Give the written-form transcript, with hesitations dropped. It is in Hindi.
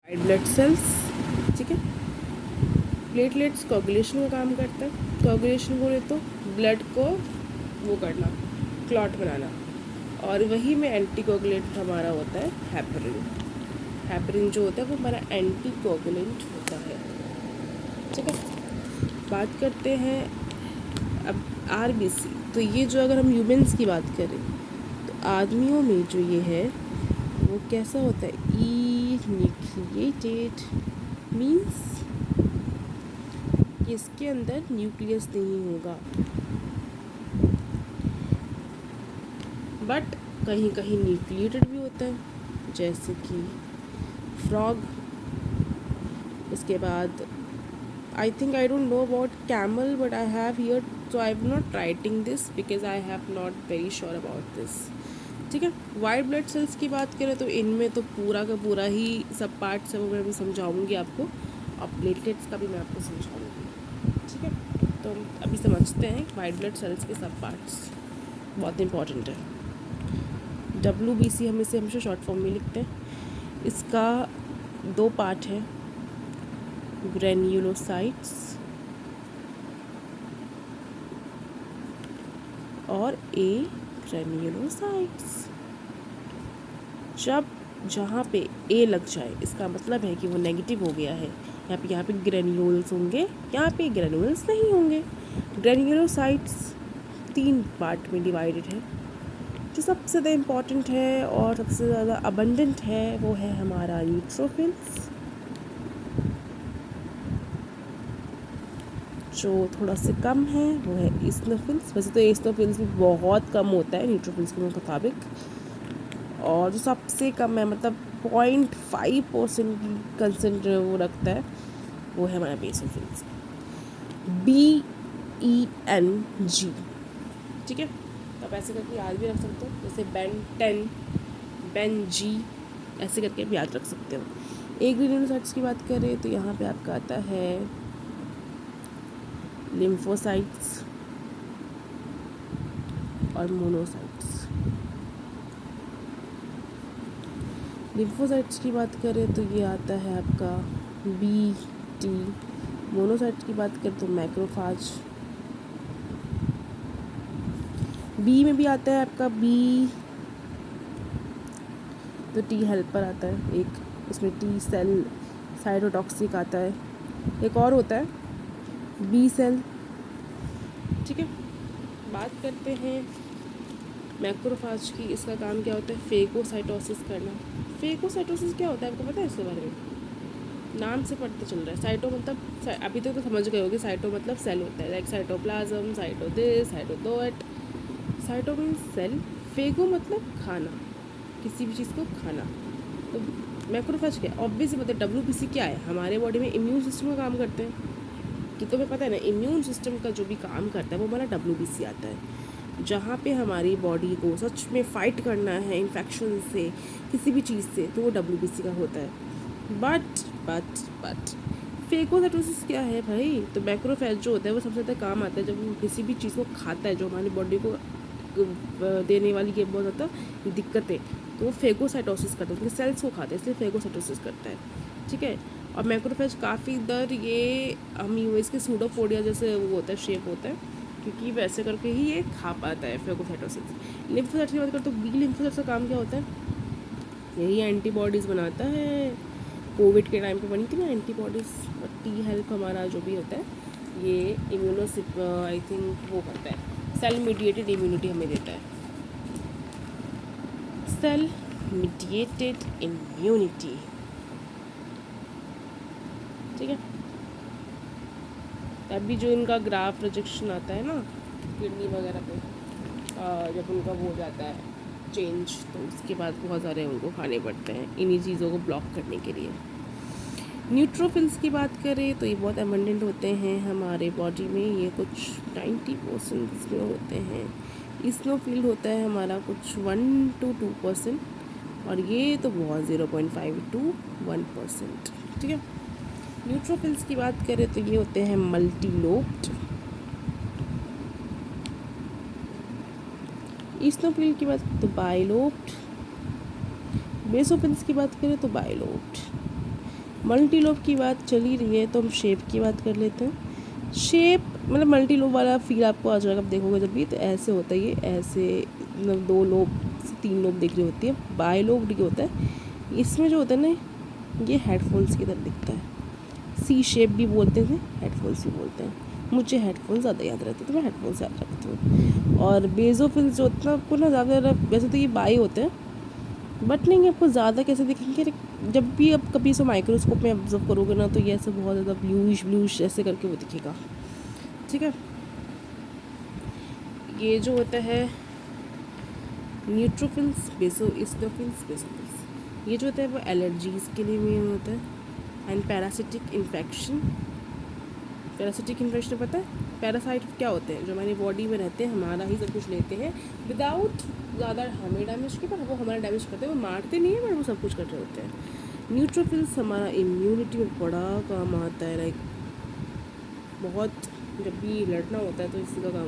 वाइट ब्लड सेल्स, ठीक है। प्लेटलेट्स कोगुलेशन का काम करता है। कोगुलेशन बोले तो ब्लड को वो करना, क्लॉट बनाना, और वही में एंटी कोगुलेंट हमारा होता है हेपरिन। हेपरिन जो होता है वो हमारा एंटी कोगुलेंट होता है, ठीक है। बात करते हैं अब आरबीसी। तो ये जो अगर हम ह्यूमंस की बात करें तो आदमियों में जो ये है वो कैसा होता है, ई न्यूक्लिएटेड, मीन्स कि इसके अंदर न्यूक्लियस नहीं होगा, बट कहीं कहीं न्यूक्लिएटेड भी होता है, जैसे कि फ्रॉग। उसके बाद I think I don't know about camel, but I have here, so I am not writing this because I have not very sure about this, ठीक है। वाइट ब्लड सेल्स की बात करें तो इनमें तो पूरा का पूरा ही सब पार्ट्स है वो मैं भी समझाऊंगी आपको, और प्लेटलेट्स का भी मैं आपको समझाऊंगी, ठीक है। तो अभी समझते हैं वाइट ब्लड सेल्स के सब पार्ट्स, बहुत इंपॉर्टेंट है। WBC हम इसे हमेशा शॉर्ट फॉर्म में लिखते हैं। इसका 2 पार्ट है, ग्रेन्युलोसाइट्स और ए ग्रेन्युलोसाइट्स। जब जहाँ पे ए लग जाए इसका मतलब है कि वो नेगेटिव हो गया है। यहाँ पे ग्रेन्यूल्स होंगे, यहाँ पे ग्रेन्यूल्स नहीं होंगे। ग्रेन्युलोसाइट्स 3 पार्ट में डिवाइडेड है। जो सबसे ज़्यादा इम्पॉर्टेंट है और सबसे ज़्यादा अबंडेंट है वो है हमारा न्यूट्रोफिल्स। जो थोड़ा से कम है वो है ईस्नोफिल्स। वैसे तो ईस्नोफिल्स भी बहुत कम होता है न्यूट्रोफिल्स के मुताबिक, और जो सबसे कम है मतलब 0.5% की कंसेंट वो रखता है वो है हमारा बेसोफिल्स, BENG, ठीक है। तो आप ऐसे करके याद भी रख सकते हो, जैसे बेन 10, बेन-जी, ऐसे करके भी याद रख सकते हो। एक ग्रेन्युलोसाइट्स की बात करें तो यहाँ पे आपका आता है लिम्फोसाइट्स और मोनोसाइट्स। लिम्फोसाइट्स की बात करें तो ये आता है आपका BT। मोनोसाइट्स की बात करें तो मैक्रोफाज। बी में भी आता है आपका B, तो T हेल्पर आता है एक, इसमें T सेल साइटोटॉक्सिक आता है, एक और होता है B सेल, ठीक है। बात करते हैं मैक्रोफाज की। इसका काम क्या होता है, फेगोसाइटोसिस करना। फेगोसाइटोसिस क्या होता है आपको पता है इसके बारे में? नाम से पढ़ते चल रहा है। साइटो मतलब अभी तक तो समझ गए होगे, साइटो मतलब सेल होता है, like cytoplasm, cyto this, cyto that. Cyto means cell, phago मतलब खाना, किसी भी चीज़ को खाना। तो मैक्रोफेज क्या, ऑब्वियसली मतलब WBC क्या है, हमारे बॉडी में इम्यून सिस्टम का काम करते हैं, कि तुम्हें पता है ना, इम्यून सिस्टम का जो भी काम करता है वो हमारा WBC आता है। जहाँ पे हमारी बॉडी को सच में फ़ाइट करना है इन्फेक्शन से, किसी भी चीज़ से, तो वो WBC का होता है। बट फेगोसाइटोसिस क्या है भाई? तो मैक्रोफेज जो होता है वो सबसे ज़्यादा काम आता है जब वो किसी भी चीज़ को खाता है जो हमारी बॉडी को देने वाली ये बहुत ज़्यादा दिक्कतें, तो वो फेगोसाइटोसिस करता है, उनके सेल्स को खाता है, इसलिए फेगोसाइटोसिस करता है, ठीक है। और मैक्रोफेज काफ़ी दर ये हम इसके सूडोपोडिया जैसे वो होता है, शेप होता है, क्योंकि वैसे करके ही ये खा पाता है फेगोसाइटोसिस। लिम्फोसाइट्स की बात करें तो बी लिम्फोसाइट्स का काम क्या होता है, यही एंटीबॉडीज़ बनाता है। कोविड के टाइम पे बनी थी ना एंटीबॉडीज़, और T हेल्प हमारा जो भी होता है ये इम्यूनोसिप आई थिंक वो करता है, सेल मीडिएटेड इम्यूनिटी हमें देता है, सेल मीडिएटेड इम्यूनिटी, ठीक है। अभी जो इनका ग्राफ प्रोजेक्शन आता है ना किडनी वगैरह पे, जब उनका वो हो जाता है चेंज, तो उसके बाद बहुत सारे उनको खाने पड़ते हैं इन्हीं चीज़ों को ब्लॉक करने के लिए। न्यूट्रोफिल्स की बात करें तो ये बहुत अबंडेंट होते हैं हमारे बॉडी में, ये कुछ 90% में होते हैं। इस्नोफिल होता है हमारा कुछ 1 to 2%, और ये तो बहुत 0.5 to 1%, ठीक है। न्यूट्रोफिल्स की बात करें तो ये होते हैं मल्टीलोब्ड। इस्नोफिल की बात करें तो बाइलोब्ड। बेसोफिल्स की बात करें तो बाइलोब्ड। मल्टी लोब की बात चल ही रही है तो हम शेप की बात कर लेते हैं। शेप मतलब मल्टी लोब वाला फील आपको आ जाएगा, आप देखोगे जब भी तो ऐसे होता है, ये ऐसे मतलब 2 लोब से 3 लोब दिख रही होती है, बाई लोब ये होता है। इसमें जो होता है ना ये हेडफोन्स की तरह दिखता है, सी शेप भी बोलते हैं, हेडफोन्स भी बोलते हैं। मुझे हेडफोन ज़्यादा याद रहते तो मैं हेडफोन्स याद रखती हूँ। और बेजोफिल्स जो होता है आपको ना ज़्यादा, वैसे तो ये बाई होते हैं बट नहीं, आपको ज़्यादा कैसे दिखेंगे जब भी आप कभी इसे माइक्रोस्कोप में ऑब्जर्व करोगे ना तो ये ऐसे बहुत ज़्यादा ब्लूइश ब्लूइश ऐसे करके वो दिखेगा, ठीक है। ये जो होता है न्यूट्रोफिल्स, बेसोफिल्स, ये जो होता है वो एलर्जीज़ के लिए मेन होता है। एंड पैरासिटिक इन्फेक्शन पता है पैरासाइट क्या होते हैं, जो हमारी बॉडी में रहते हैं, हमारा ही सब कुछ लेते हैं विदाउट ज़्यादा हमें डैमेज के, पर वो हमारा डैमेज करते हैं, वो मारते नहीं है पर वो सब कुछ कर रहे होते हैं। न्यूट्रोफिल्स हमारा इम्यूनिटी में बड़ा काम आता है, लाइक बहुत, जब भी लड़ना होता है तो इसी का काम